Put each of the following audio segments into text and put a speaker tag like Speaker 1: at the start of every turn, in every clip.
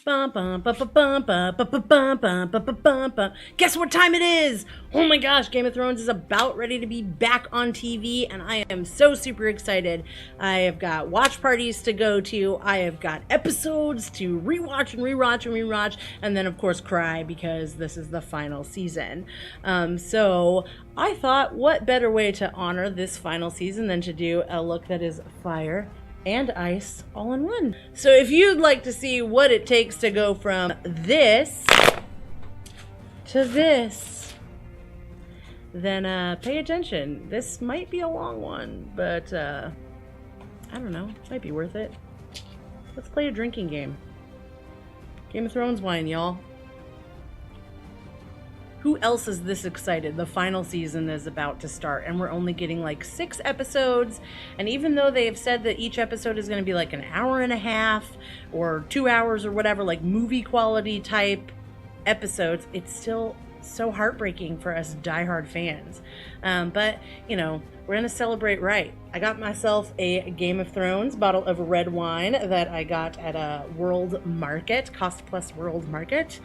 Speaker 1: Bum, bum, bum, bum, bum, bum, bum, bum, bum, bum, bum, bum, bum. Guess what time it is? Oh my gosh, Game of Thrones is about ready to be back on TV, and I am so super excited. I have got watch parties to go to, I have got episodes to rewatch and rewatch and rewatch, and then, of course, cry because this is the final season. So I thought, what better way to honor this final season than to do a look that is fire and ice all in one. So if you'd like to see what it takes to go from this to this, then pay attention. This might be a long one, but I don't know, might be worth it. Let's play a drinking game. Game of Thrones wine, y'all. Who else is this excited? The final season is about to start, and we're only getting like 6 episodes. And even though they have said that each episode is going to be like an hour and a half or 2 hours or whatever, like movie quality type episodes, it's still so heartbreaking for us diehard fans. But, you know, we're going to celebrate right. I got myself a Game of Thrones bottle of red wine that I got at a World Market, Cost Plus World Market.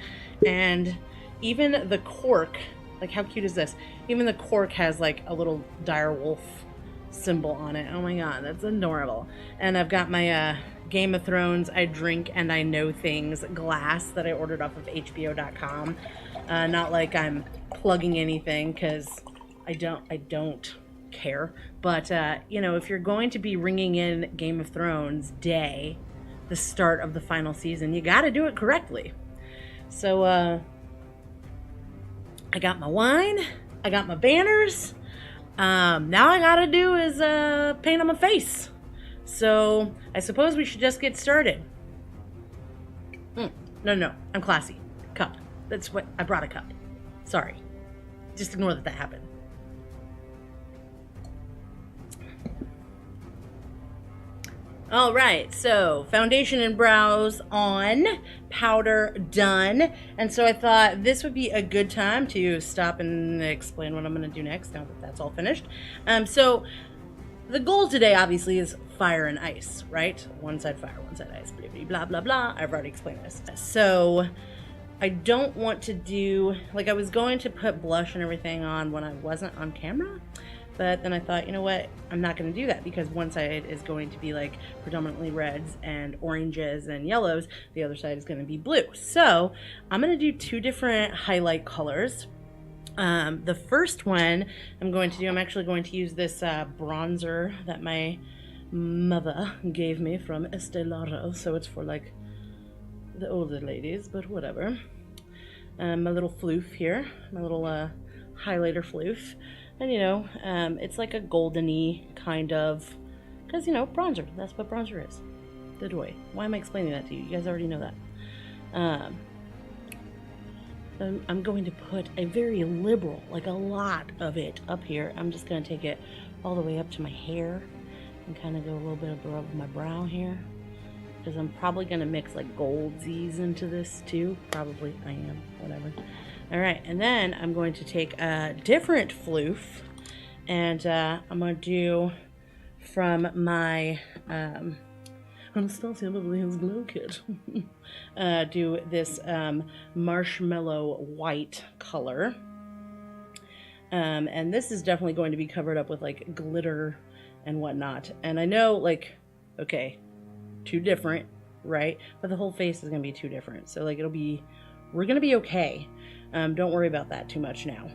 Speaker 1: And even the cork, like how cute is this? Even the cork has like a little dire wolf symbol on it. Oh my god, that's adorable. And I've got my Game of Thrones I drink and I know things glass that I ordered off of HBO.com. Not like I'm plugging anything, because I don't care. But you know, if you're going to be ringing in Game of Thrones Day, the start of the final season, you got to do it correctly. So I got my wine, I got my banners. Now I gotta do is paint on my face. So I suppose we should just get started. No, I'm classy. Cup. That's what I brought, a cup. Sorry. Just ignore that happened. All right, so foundation and brows on, powder done. And so I thought this would be a good time to stop and explain what I'm going to do next now that that's all finished. So the goal today obviously is fire and ice, right? One side fire, one side ice, blah, blah, blah, blah. I've already explained this. So I don't want to do, like, I was going to put blush and everything on when I wasn't on camera. But then I thought, you know what, I'm not going to do that, because one side is going to be like predominantly reds and oranges and yellows. The other side is going to be blue. So I'm going to do 2 different highlight colors. The first one I'm actually going to use this bronzer that my mother gave me from Estee Lauder. So it's for like the older ladies, but whatever. My little floof here, my little highlighter floof. And, you know, it's like a goldeny kind of, because, you know, bronzer. That's what bronzer is. The doy. Why am I explaining that to you? You guys already know that. I'm going to put a very liberal, like a lot of it up here. I'm just going to take it all the way up to my hair and kind of go a little bit above my brow here, because I'm probably going to mix like goldsies into this too. Probably. I am. Whatever. All right, and then I'm going to take a different floof, and I'm going to do from my Anastasia Beverly Hills Glow Kit, do this marshmallow white color. And this is definitely going to be covered up with like glitter and whatnot. And I know, like, okay, 2 different, right? But the whole face is going to be 2 different. So like we're going to be okay. Don't worry about that too much now.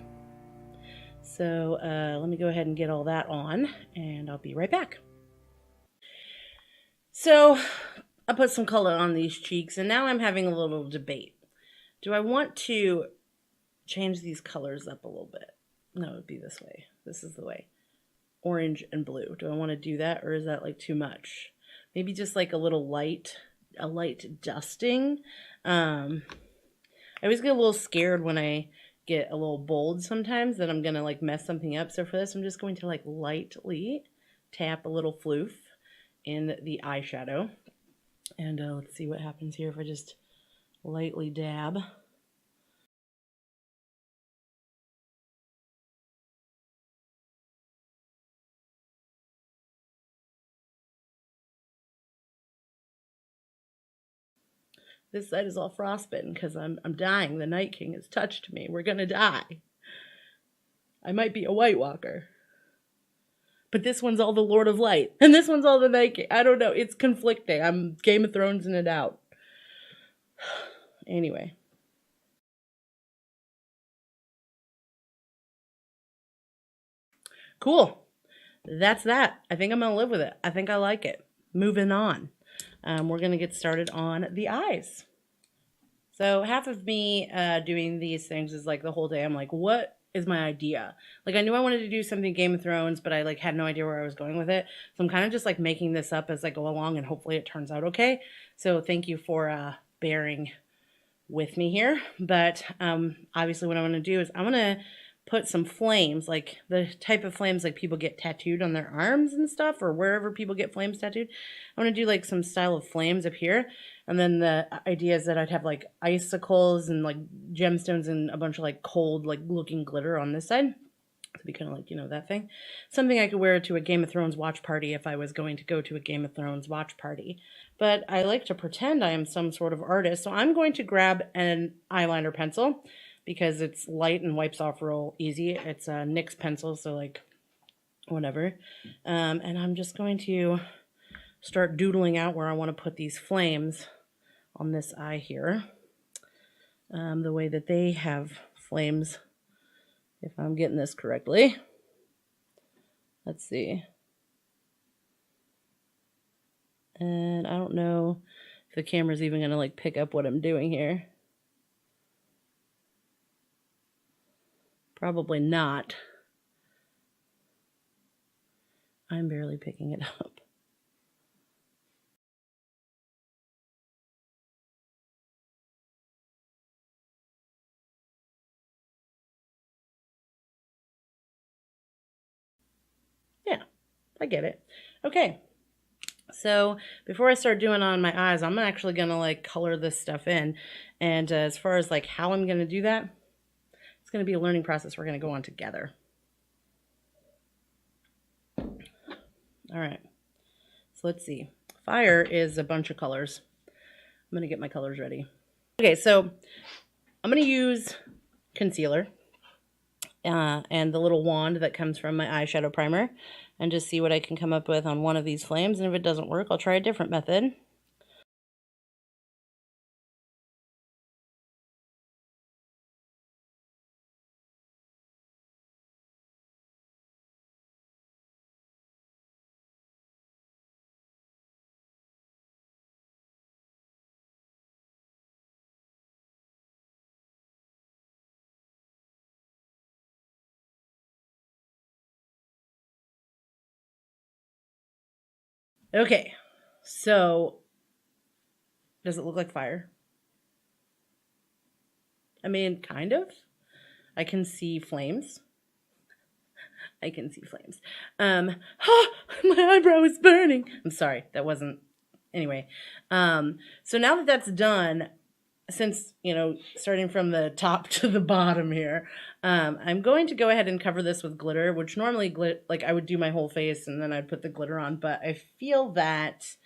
Speaker 1: So let me go ahead and get all that on, and I'll be right back. So I put some color on these cheeks, and now I'm having a little debate. Do I want to change these colors up a little bit? No, it would be this way. This is the way. Orange and blue. Do I want to do that, or is that like too much? Maybe just like a light dusting. I always get a little scared when I get a little bold sometimes that I'm going to like mess something up. So for this, I'm just going to like lightly tap a little floof in the eyeshadow. And let's see what happens here if I just lightly dab. This side is all frostbitten because I'm dying. The Night King has touched me. We're gonna die. I might be a White Walker. But this one's all the Lord of Light. And this one's all the Night King. I don't know. It's conflicting. I'm Game of Thrones-ing it out. Anyway. Cool. That's that. I think I'm going to live with it. I think I like it. Moving on. We're going to get started on the eyes. So half of me doing these things is like the whole day I'm like, what is my idea? Like I knew I wanted to do something Game of Thrones, but I like had no idea where I was going with it. So I'm kind of just like making this up as I go along and hopefully it turns out okay. So thank you for bearing with me here. But obviously what I want to do is I'm going to put some flames, like the type of flames like people get tattooed on their arms and stuff, or wherever people get flames tattooed. I want to do like some style of flames up here. And then the idea is that I'd have like icicles and like gemstones and a bunch of like cold like looking glitter on this side. To be kind of like, you know, that thing. Something I could wear to a Game of Thrones watch party if I was going to go to a Game of Thrones watch party. But I like to pretend I am some sort of artist. So I'm going to grab an eyeliner pencil because it's light and wipes off real easy. It's a NYX pencil, so like whatever. And I'm just going to start doodling out where I want to put these flames on this eye here. The way that they have flames, if I'm getting this correctly. Let's see. And I don't know if the camera's even going to like pick up what I'm doing here. Probably not. I'm barely picking it up. Yeah, I get it. Okay. So before I start doing on my eyes, I'm actually going to like color this stuff in. And as far as like how I'm going to do that, it's going to be a learning process we're going to go on together. All right. So let's see. Fire is a bunch of colors. I'm going to get my colors ready. Okay, so I'm going to use concealer and the little wand that comes from my eyeshadow primer and just see what I can come up with on one of these flames. And if it doesn't work, I'll try a different method. Okay, so does it look like fire? I mean, kind of. I can see flames. I can see flames. My eyebrow is burning. I'm sorry, that wasn't. Anyway, so now that that's done, since, you know, starting from the top to the bottom here, I'm going to go ahead and cover this with glitter, which normally, like I would do my whole face and then I'd put the glitter on, but I feel that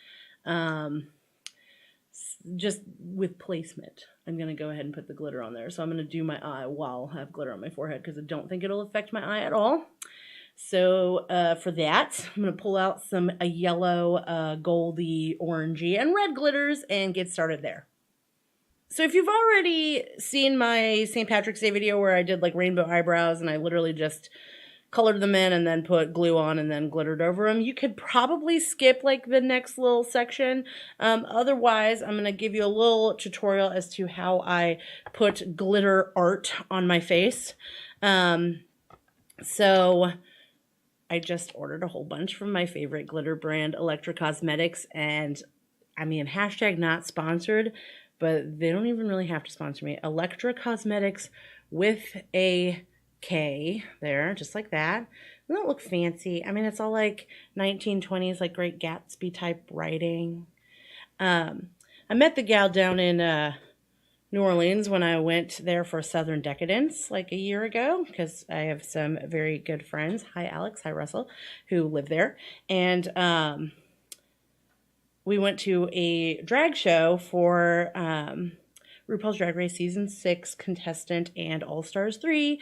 Speaker 1: just with placement, I'm going to go ahead and put the glitter on there. So I'm going to do my eye while I have glitter on my forehead because I don't think it'll affect my eye at all. So for that, I'm going to pull out some yellow, goldy, orangey, and red glitters and get started there. So if you've already seen my St. Patrick's Day video where I did like rainbow eyebrows and I literally just colored them in and then put glue on and then glittered over them, you could probably skip like the next little section. Otherwise, I'm going to give you a little tutorial as to how I put glitter art on my face. So I just ordered a whole bunch from my favorite glitter brand, Electra Cosmetics, and I mean, hashtag not sponsored, but they don't even really have to sponsor me. Electra Cosmetics with a K there, just like that. Doesn't it look fancy? I mean, it's all like 1920s, like Great Gatsby type writing. I met the gal down in New Orleans when I went there for Southern Decadence like a year ago because I have some very good friends. Hi, Alex. Hi, Russell, who live there. And we went to a drag show for RuPaul's Drag Race Season 6 contestant and All Stars 3,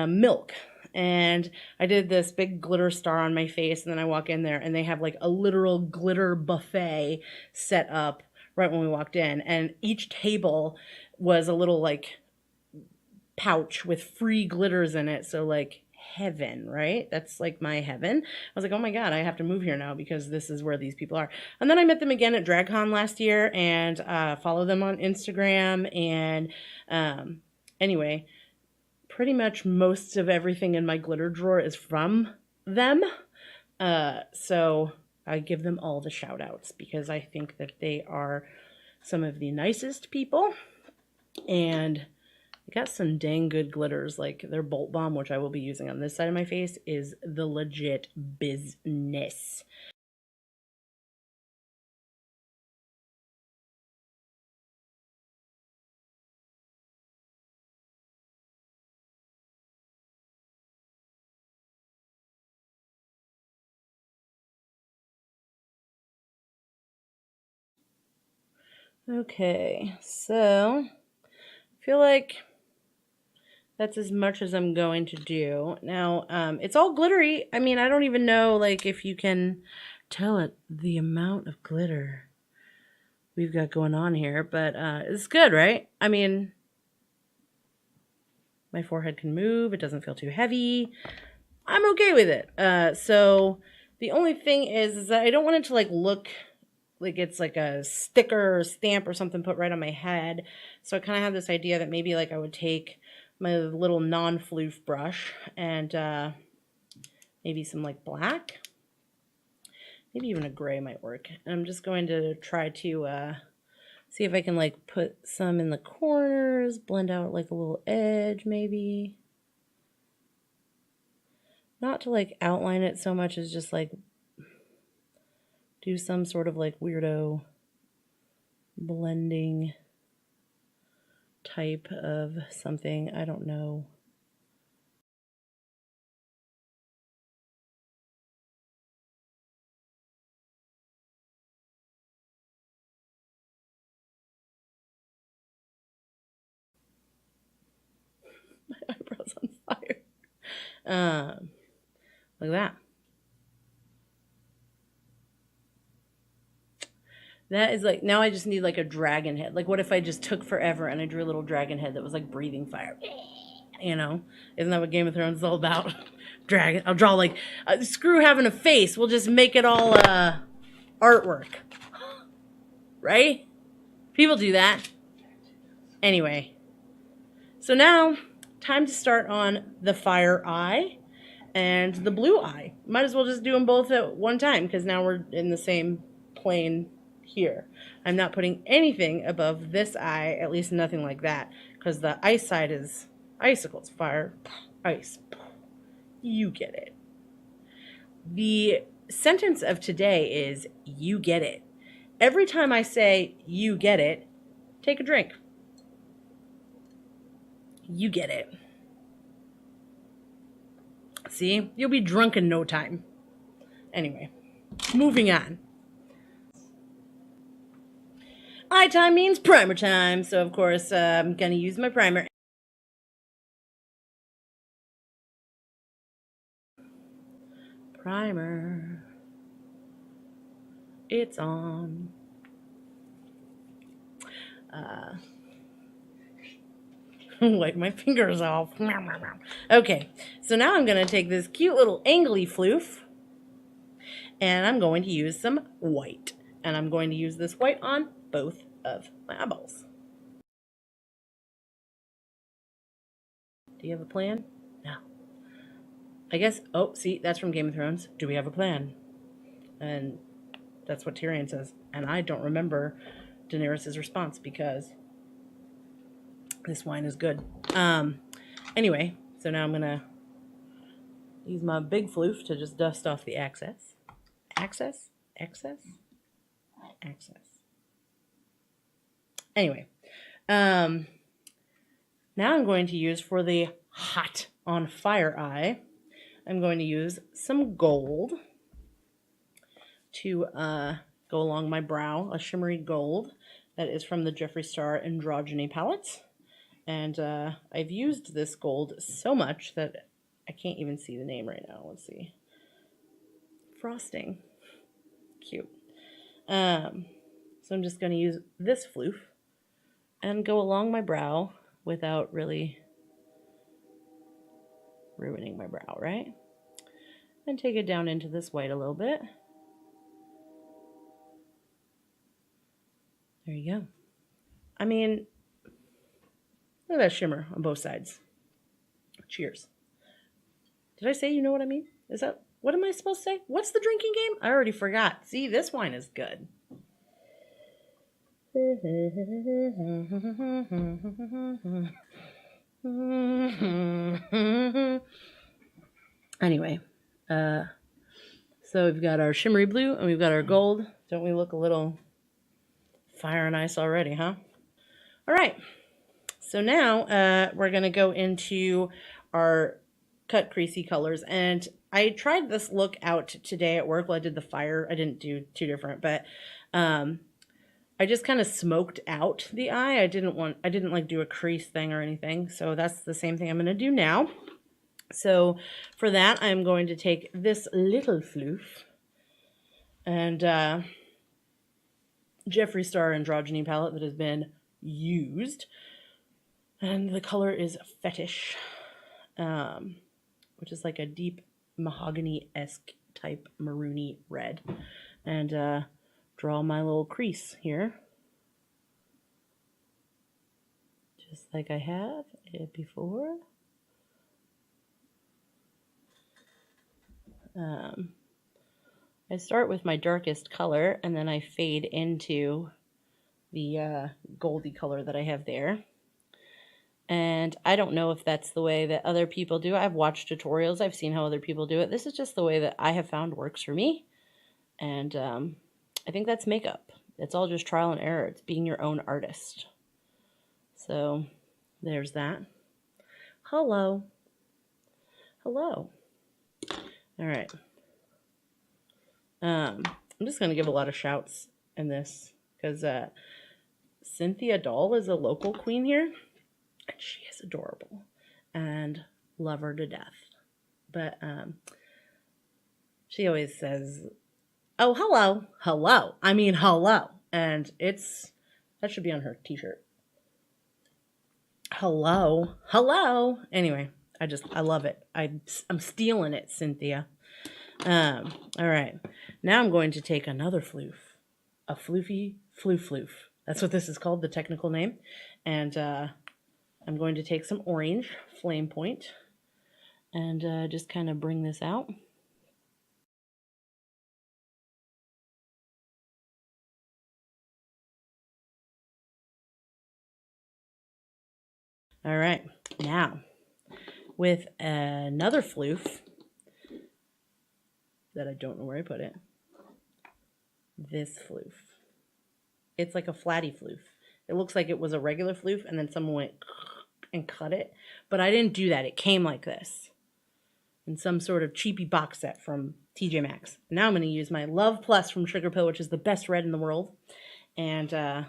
Speaker 1: Milk. And I did this big glitter star on my face, and then I walk in there, and they have like a literal glitter buffet set up right when we walked in. And each table was a little like pouch with free glitters in it. So like heaven, right? That's like my heaven. I was like, oh my God, I have to move here now because this is where these people are. And then I met them again at DragCon last year and follow them on Instagram. And anyway, pretty much most of everything in my glitter drawer is from them. So I give them all the shout outs because I think that they are some of the nicest people. And I got some dang good glitters, like their Bolt Bomb, which I will be using on this side of my face, is the legit business. Okay, so I feel like that's as much as I'm going to do. Now, it's all glittery. I mean, I don't even know, like, if you can tell it the amount of glitter we've got going on here, but it's good, right? I mean, my forehead can move. It doesn't feel too heavy. I'm okay with it. So the only thing is that I don't want it to, like, look like it's like a sticker or stamp or something put right on my head. So I kind of have this idea that maybe, like, I would take my little non-floof brush and maybe some like black, maybe even a gray might work. And I'm just going to try to see if I can like put some in the corners, blend out like a little edge maybe. Not to like outline it so much as just like do some sort of like weirdo blending type of something. I don't know. My eyebrows on fire. Like that. That is like, now I just need like a dragon head. Like, what if I just took forever and I drew a little dragon head that was like breathing fire? You know? Isn't that what Game of Thrones is all about? Dragon. I'll draw like, screw having a face. We'll just make it all artwork. Right? People do that. Anyway. So now, time to start on the fire eye and the blue eye. Might as well just do them both at one time because now we're in the same plane here. I'm not putting anything above this eye, at least nothing like that, because the ice side is icicles, fire, ice. You get it. The sentence of today is, you get it. Every time I say, you get it, take a drink. You get it. See? You'll be drunk in no time. Anyway, moving on. Eye time means primer time, so of course I'm going to use my primer. Primer. It's on. Wipe my fingers off. Okay, so now I'm going to take this cute little angly floof and I'm going to use some white. And I'm going to use this white on both of my eyeballs. Do you have a plan? No. I guess, oh, see, that's from Game of Thrones. Do we have a plan? And that's what Tyrion says. And I don't remember Daenerys' response because this wine is good. Anyway, so now I'm going to use my big floof to just dust off the excess. Excess? Anyway, now I'm going to use for the hot on fire eye, I'm going to use some gold to go along my brow, a shimmery gold that is from the Jeffree Star Androgyny palette. And I've used this gold so much that I can't even see the name right now. Let's see. Frosting. Cute. So I'm just going to use this floof and go along my brow without really ruining my brow, right? And take it down into this white a little bit. There you go. I mean, look at that shimmer on both sides. Cheers. Did I say you know what I mean? Is that, what am I supposed to say? What's the drinking game? I already forgot. See, this wine is good. Anyway, so we've got our shimmery blue and we've got our gold. Don't we look a little fire and ice already, huh? All right. So now we're going to go into our cut creasy colors. And I tried this look out today at work. Well, I did the fire. I didn't do two different, but I just kind of smoked out the eye. I didn't like do a crease thing or anything. So that's the same thing I'm going to do now. So for that, I'm going to take this little floof and Jeffree Star Androgyny palette that has been used. And the color is Fetish, which is like a deep mahogany-esque type maroony red. And draw my little crease here. Just like I have it before. I start with my darkest color and then I fade into the goldy color that I have there. And I don't know if that's the way that other people do. I've watched tutorials. I've seen how other people do it. This is just the way that I have found works for me. And I think that's makeup. It's all just trial and error. It's being your own artist. So there's that. Hello. Hello. All right. I'm just going to give a lot of shouts in this because Cynthia Doll is a local queen here. And she is adorable and love her to death. But she always says, oh, hello, hello. I mean, hello. And that should be on her t-shirt. Hello, hello. Anyway, I love it. I'm stealing it, Cynthia. All right. Now I'm going to take another floof. A floofy floof. That's what this is called, the technical name. And I'm going to take some orange flame point and just kind of bring this out. All right, now with another floof that I don't know where I put it, this floof. It's like a flatty floof. It looks like it was a regular floof and then someone went and cut it, but I didn't do that. It came like this in some sort of cheapy box set from TJ Maxx. Now I'm going to use my Love Plus from Sugar Pill, which is the best red in the world, and I'm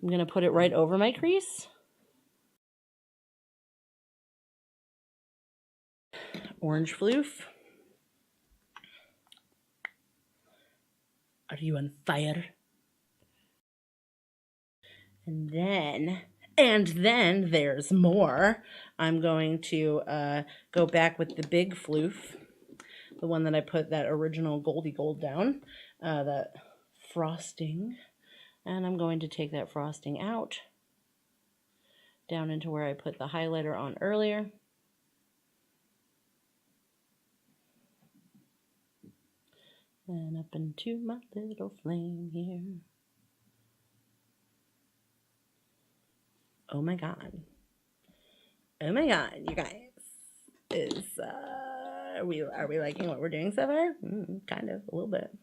Speaker 1: going to put it right over my crease. Orange floof. Are you on fire? And then there's more. I'm going to go back with the big floof, the one that I put that original Goldie Gold down, that frosting. And I'm going to take that frosting out, down into where I put the highlighter on earlier. And up into my little flame here. Oh my god. Oh my god, you guys. Are we liking what we're doing so far? Kind of, a little bit.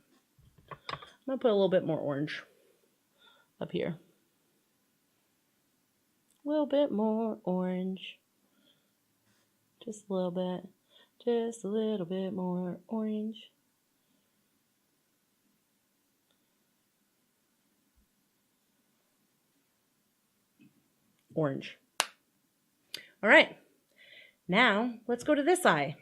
Speaker 1: I'm gonna put a little bit more orange up here. A little bit more orange. Just a little bit. Just a little bit more orange. orange. All right, now let's go to this eye.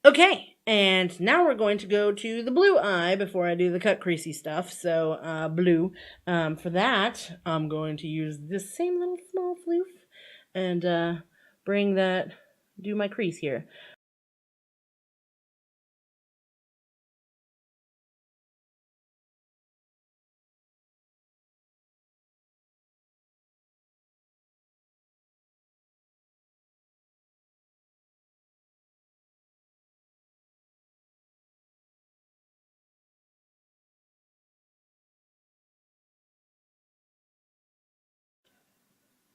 Speaker 1: Okay, and now we're going to go to the blue eye before I do the cut creasy stuff. So blue. For that, I'm going to use this same little small floof and do my crease here.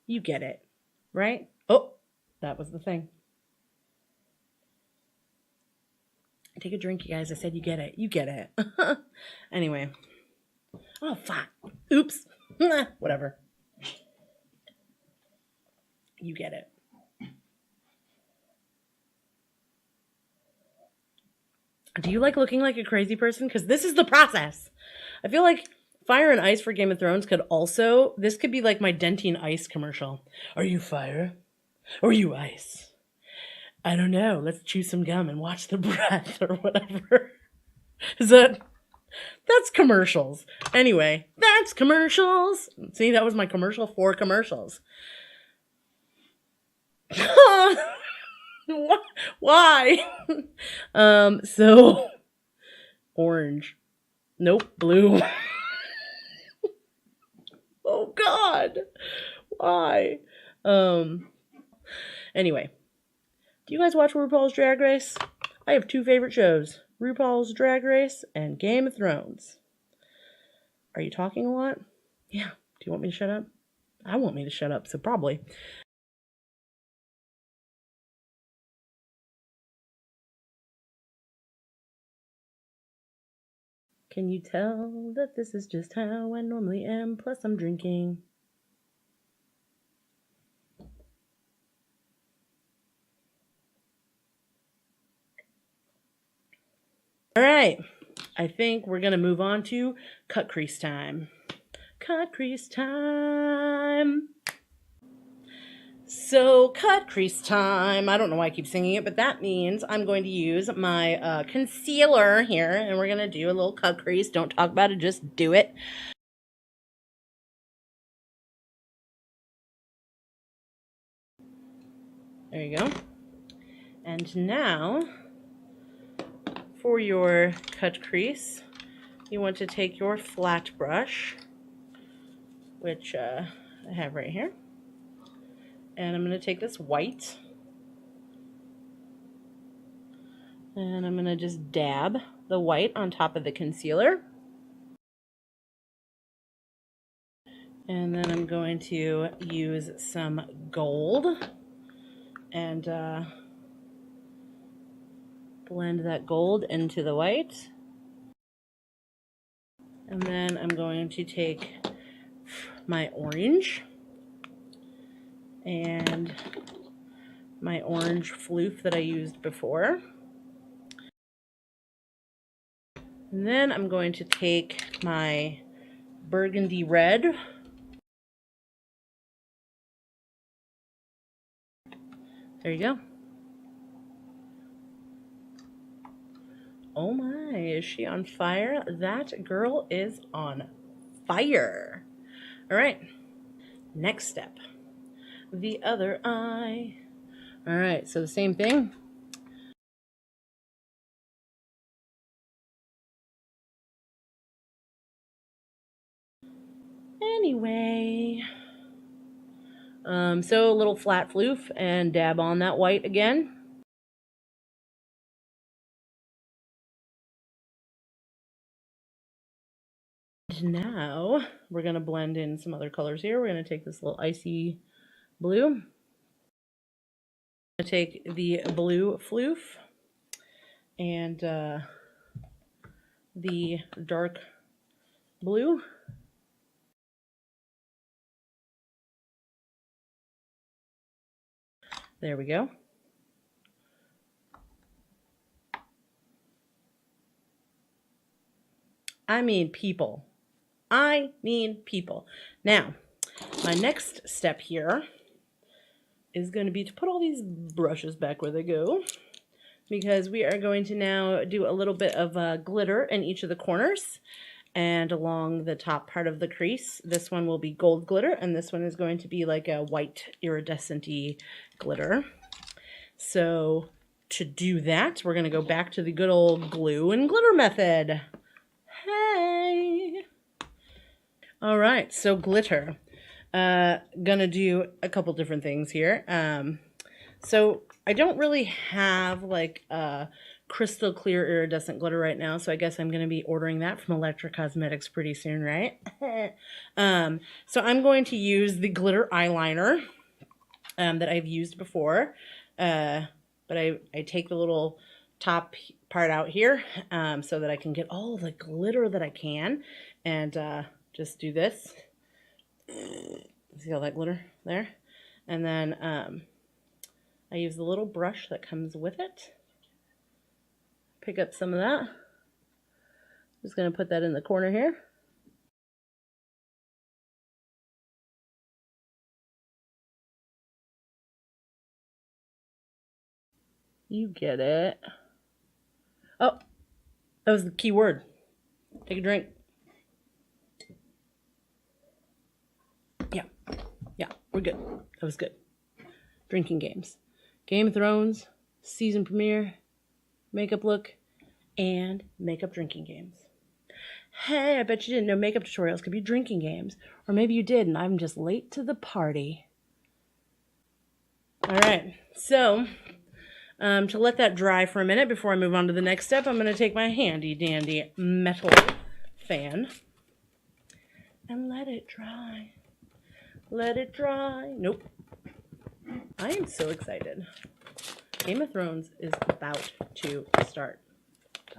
Speaker 1: You get it, right? Oh, that was the thing. Take a drink, you guys. I said you get it. You get it. Anyway. Oh, fuck. Oops. Whatever. You get it. Do you like looking like a crazy person? Because this is the process. I feel like Fire and Ice for Game of Thrones this could be like my Dentine Ice commercial. Are you fire? Or are you ice? I don't know. Let's chew some gum and watch the breath or whatever. That's commercials. Anyway, that's commercials. See, that was my commercial for commercials. Why? So orange. Nope, blue. Oh God. Why? Anyway. Do you guys watch RuPaul's Drag Race? I have two favorite shows. RuPaul's Drag Race and Game of Thrones. Are you talking a lot? Yeah. Do you want me to shut up? I want me to shut up, so probably. Can you tell that this is just how I normally am? Plus I'm drinking. All right. I think we're going to move on to cut crease time. Cut crease time. So, cut crease time. I don't know why I keep singing it, but that means I'm going to use my concealer here, and we're going to do a little cut crease. Don't talk about it, just do it. There you go. And now, for your cut crease, you want to take your flat brush, which I have right here. And I'm going to take this white, and I'm going to just dab the white on top of the concealer. And then I'm going to use some gold and blend that gold into the white. And then I'm going to take my orange and my orange floof that I used before. And then I'm going to take my burgundy red. There you go. Oh my, is she on fire? That girl is on fire. All right, next step. The other eye. All right, so the same thing. Anyway, so a little flat floof and dab on that white again. And now we're going to blend in some other colors here. We're going to take this little icy blue. I'm going to take the blue floof and the dark blue. There we go. I mean people. Now, My next step here is going to be to put all these brushes back where they go, because we are going to now do a little bit of glitter in each of the corners and along the top part of the crease. This one will be gold glitter, and this one is going to be like a white iridescent-y glitter. So to do that, we're going to go back to the good old glue and glitter method. Hey! All right, so glitter. Gonna do a couple different things here. So I don't really have like a crystal clear iridescent glitter right now, so I guess I'm gonna be ordering that from Electric Cosmetics pretty soon, right? So I'm going to use the glitter eyeliner that I've used before, but I take the little top part out here so that I can get all the glitter that I can, and just do this. See all that glitter there? And then I use the little brush that comes with it. Pick up some of that. Just going to put that in the corner here. You get it. Oh, that was the key word. Take a drink. Yeah, we're good. That was good. Drinking games. Game of Thrones, season premiere, makeup look, and makeup drinking games. Hey, I bet you didn't know makeup tutorials could be drinking games. Or maybe you did, and I'm just late to the party. All right, so to let that dry for a minute before I move on to the next step, I'm going to take my handy dandy metal fan and let it dry. Let it dry. Nope. I am so excited. Game of Thrones is about to start.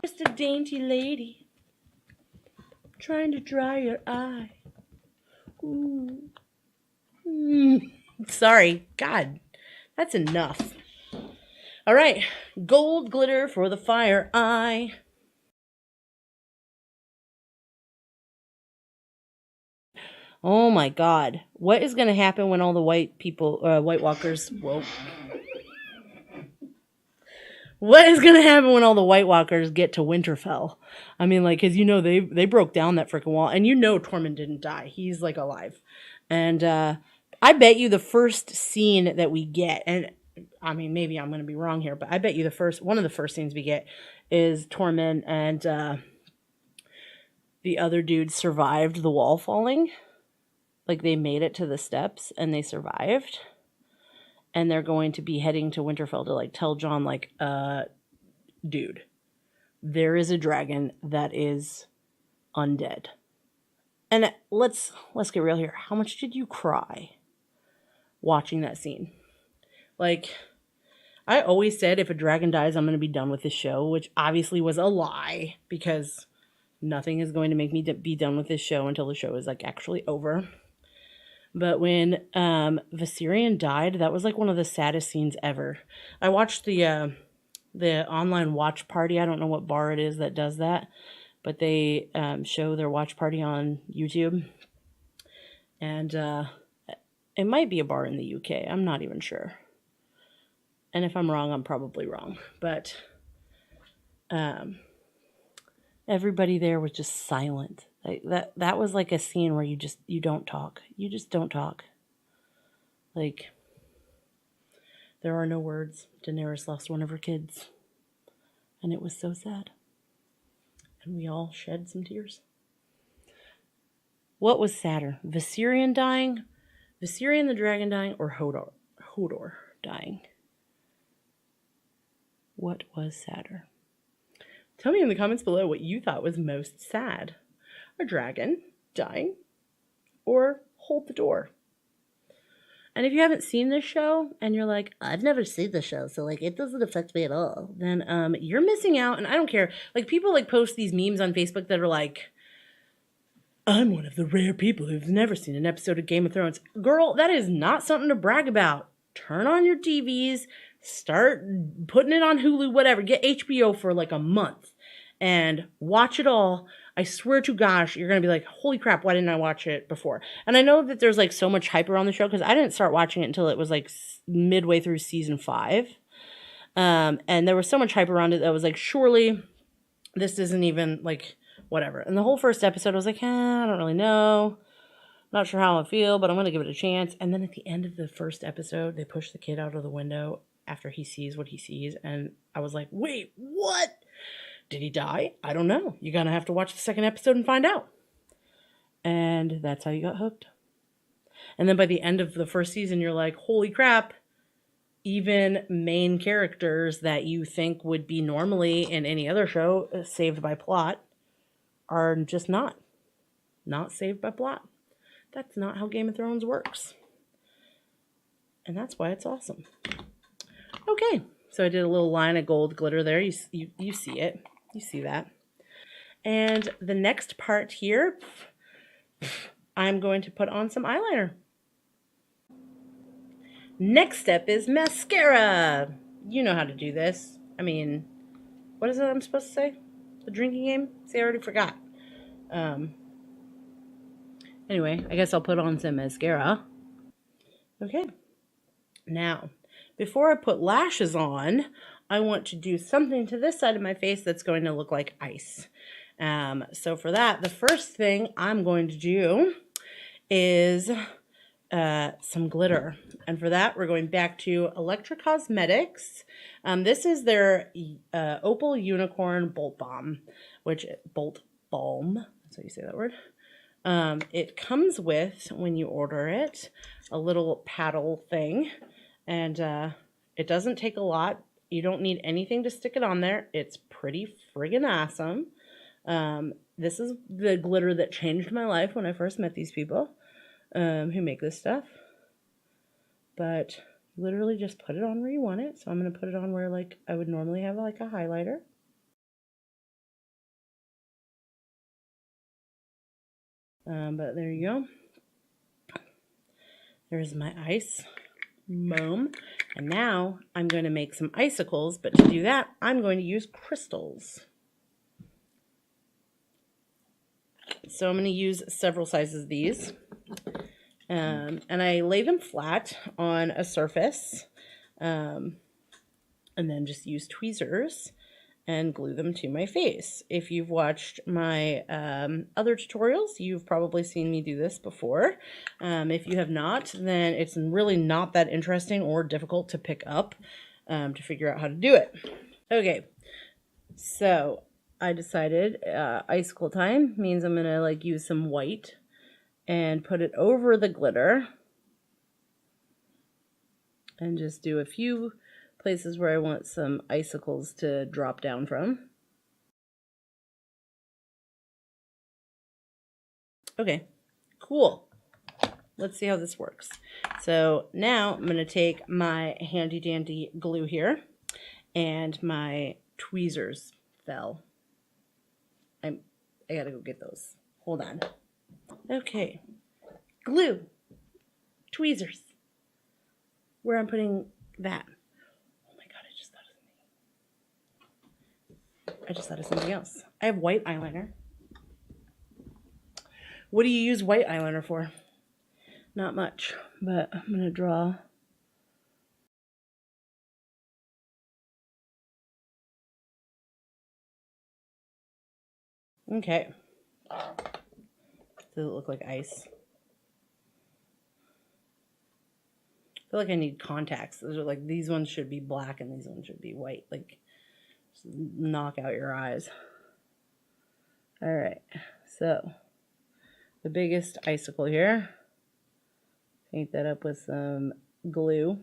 Speaker 1: Just a dainty lady trying to dry your eye. Ooh. Sorry. God, that's enough. All right. Gold glitter for the fire eye. Oh my God. What is going to happen when all the white people, White Walkers, whoa. What is going to happen when all the White Walkers get to Winterfell? I mean, like, because, you know, they broke down that freaking wall. And you know Tormund didn't die. He's, like, alive. And I bet you the first scene that we get, and, I mean, maybe I'm going to be wrong here, but I bet you one of the first scenes we get is Tormund and the other dude survived the wall falling. Like, they made it to the steps, and they survived. And they're going to be heading to Winterfell to, like, tell Jon, like, dude, there is a dragon that is undead. And let's get real here. How much did you cry watching that scene? Like, I always said if a dragon dies, I'm going to be done with this show, which obviously was a lie, because nothing is going to make me be done with this show until the show is, like, actually over. But when Viserion died, that was like one of the saddest scenes ever. I watched the online watch party. I don't know what bar it is that does that, but they show their watch party on YouTube. And it might be a bar in the UK. I'm not even sure. And if I'm wrong, I'm probably wrong. But everybody there was just silent. Like that was like a scene where you don't talk. You just don't talk. Like, there are no words. Daenerys lost one of her kids. And it was so sad. And we all shed some tears. What was sadder? Viserion dying? Viserion the dragon dying? Or Hodor dying? What was sadder? Tell me in the comments below what you thought was most sad. A dragon dying, or hold the door. And if you haven't seen this show and you're like, I've never seen the show, so like it doesn't affect me at all, then you're missing out. And I don't care. Like, people like post these memes on Facebook that are like, I'm one of the rare people who've never seen an episode of Game of Thrones. Girl, that is not something to brag about. Turn on your TVs, start putting it on Hulu, whatever. Get HBO for like a month and watch it all. I swear to gosh, you're going to be like, holy crap, why didn't I watch it before? And I know that there's like so much hype around the show because I didn't start watching it until it was like midway through season 5. And there was so much hype around it that I was like, surely this isn't even like whatever. And the whole first episode I was like, I don't really know. Not sure how I feel, but I'm going to give it a chance. And then at the end of the first episode, they push the kid out of the window after he sees what he sees. And I was like, wait, what? Did he die? I don't know. You're going to have to watch the second episode and find out. And that's how you got hooked. And then by the end of the first season, you're like, holy crap. Even main characters that you think would be normally in any other show saved by plot are just not saved by plot. That's not how Game of Thrones works. And that's why it's awesome. Okay, so I did a little line of gold glitter there. You see it. You see that. And the next part here, I'm going to put on some eyeliner. Next step is mascara. You know how to do this. I mean, what is it I'm supposed to say? The drinking game? See, I already forgot. Anyway, I guess I'll put on some mascara. Okay. Now, before I put lashes on, I want to do something to this side of my face that's going to look like ice. So for that, the first thing I'm going to do is some glitter. And for that, we're going back to Electra Cosmetics. This is their Opal Unicorn Bolt Balm, Bolt Balm, that's how you say that word. It comes with, when you order it, a little paddle thing. And it doesn't take a lot. You don't need anything to stick it on there. It's pretty friggin' awesome. This is the glitter that changed my life when I first met these people who make this stuff. But literally just put it on where you want it. So I'm going to put it on where like I would normally have like a highlighter. But there you go. There's my ice. Boom. And now I'm going to make some icicles, but to do that, I'm going to use crystals. So I'm going to use several sizes of these. And I lay them flat on a surface, and then just use tweezers and glue them to my face. If you've watched my other tutorials, you've probably seen me do this before. If you have not, then it's really not that interesting or difficult to pick up to figure out how to do it. Okay, so I decided icicle time means I'm gonna like use some white and put it over the glitter and just do a few places where I want some icicles to drop down from. Okay, cool. Let's see how this works. So now I'm going to take my handy dandy glue here and my tweezers fell. I gotta go get those. Hold on. Okay, glue, tweezers. Where I'm putting that. Oh my god, I just thought of something else. I have white eyeliner. What do you use white eyeliner for? Not much, but I'm going to draw. Okay. Does it look like ice? I feel like I need contacts. Those are like, these ones should be black and these ones should be white. Like, just knock out your eyes. All right. So, the biggest icicle here. Paint that up with some glue.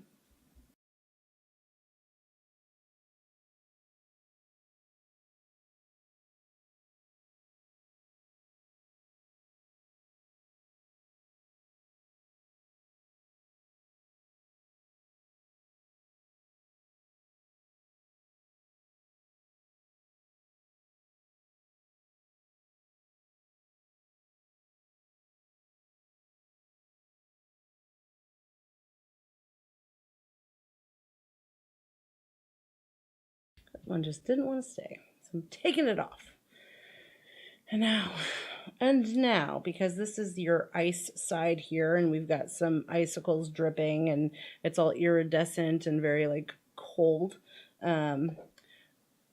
Speaker 1: That one just didn't want to stay, so I'm taking it off. And now, because this is your ice side here, and we've got some icicles dripping, and it's all iridescent and very like cold.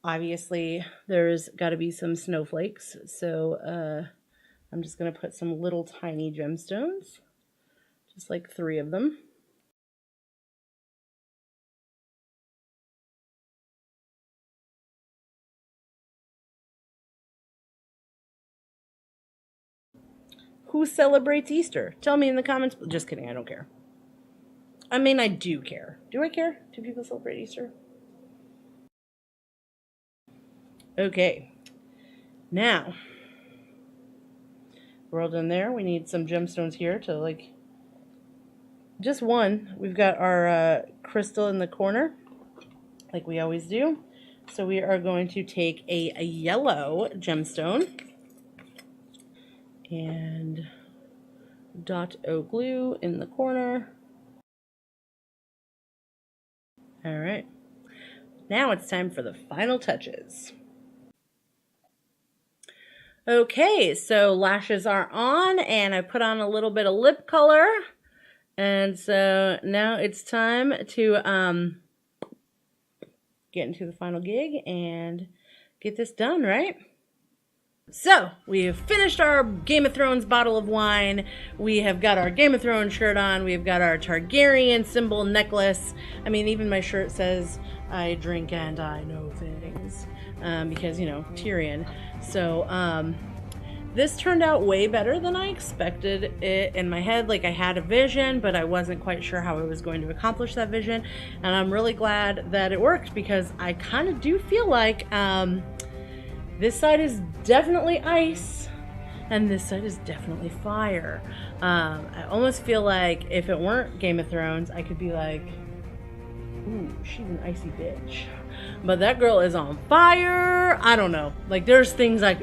Speaker 1: Obviously, there's got to be some snowflakes, so I'm just gonna put some little tiny gemstones, just like 3 of them. Who celebrates Easter? Tell me in the comments. Just kidding, I don't care. I mean, I do care. Do I care? Do people celebrate Easter? Okay. Now, we're all done there. We need some gemstones here to like, just one. We've got our crystal in the corner, like we always do. So we are going to take a yellow gemstone and dot O glue in the corner. All right. Now it's time for the final touches. Okay, so lashes are on, and I put on a little bit of lip color. And so now it's time to get into the final gig and get this done, right? So, we have finished our Game of Thrones bottle of wine. We have got our Game of Thrones shirt on. We've got our Targaryen symbol necklace. I mean, even my shirt says, I drink and I know things. Because, you know, Tyrion. So, this turned out way better than I expected it in my head. Like, I had a vision, but I wasn't quite sure how I was going to accomplish that vision. And I'm really glad that it worked, because I kind of do feel like this side is definitely ice, and this side is definitely fire. I almost feel like if it weren't Game of Thrones, I could be like, ooh, she's an icy bitch. But that girl is on fire. I don't know. Like, there's things like,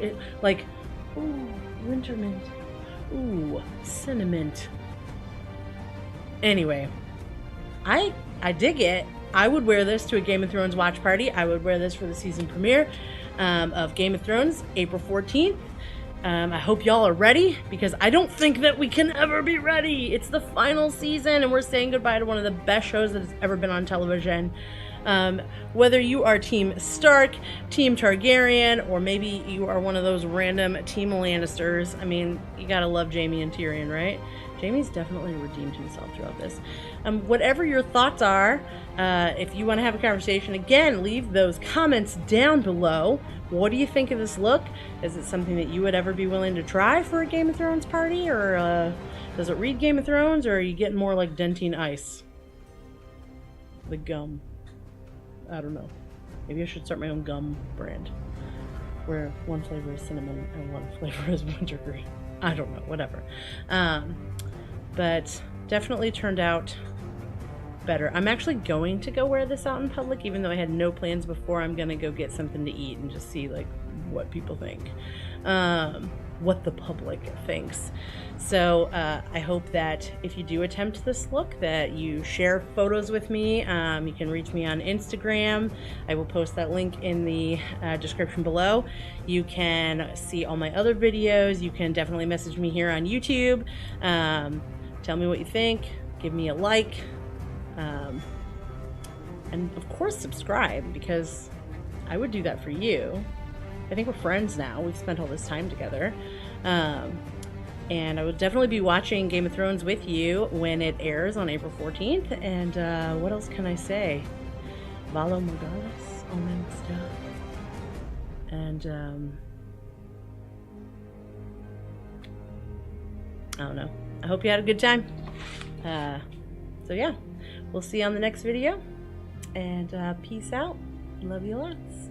Speaker 1: ooh, winter mint. Ooh, cinnamon. Anyway, I dig it. I would wear this to a Game of Thrones watch party. I would wear this for the season premiere of Game of Thrones, April 14th. I hope y'all are ready, because I don't think that we can ever be ready. It's the final season, and we're saying goodbye to one of the best shows that has ever been on television. Whether you are Team Stark, Team Targaryen, or maybe you are one of those random Team Lannisters, I mean, you gotta love Jaime and Tyrion, right? Jaime's definitely redeemed himself throughout this. Whatever your thoughts are, if you want to have a conversation, again, leave those comments down below. What do you think of this look? Is it something that you would ever be willing to try for a Game of Thrones party? Or does it read Game of Thrones, or are you getting more like Dentine Ice? The gum. I don't know. Maybe I should start my own gum brand, where one flavor is cinnamon and one flavor is wintergreen. I don't know, whatever. But definitely turned out better. I'm actually going to go wear this out in public, even though I had no plans before. I'm gonna go get something to eat and just see like what people think, what the public thinks. So I hope that if you do attempt this look, that you share photos with me. You can reach me on Instagram. I will post that link in the description below. You can see all my other videos. You can definitely message me here on YouTube. Tell me what you think. Give me a like. And of course subscribe, because I would do that for you. I think we're friends now. We've spent all this time together. And I will definitely be watching Game of Thrones with you when it airs on April 14th. And what else can I say? Valo Morgales, all my stuff. And I don't know. I hope you had a good time. So yeah, we'll see you on the next video. And peace out. Love you lots.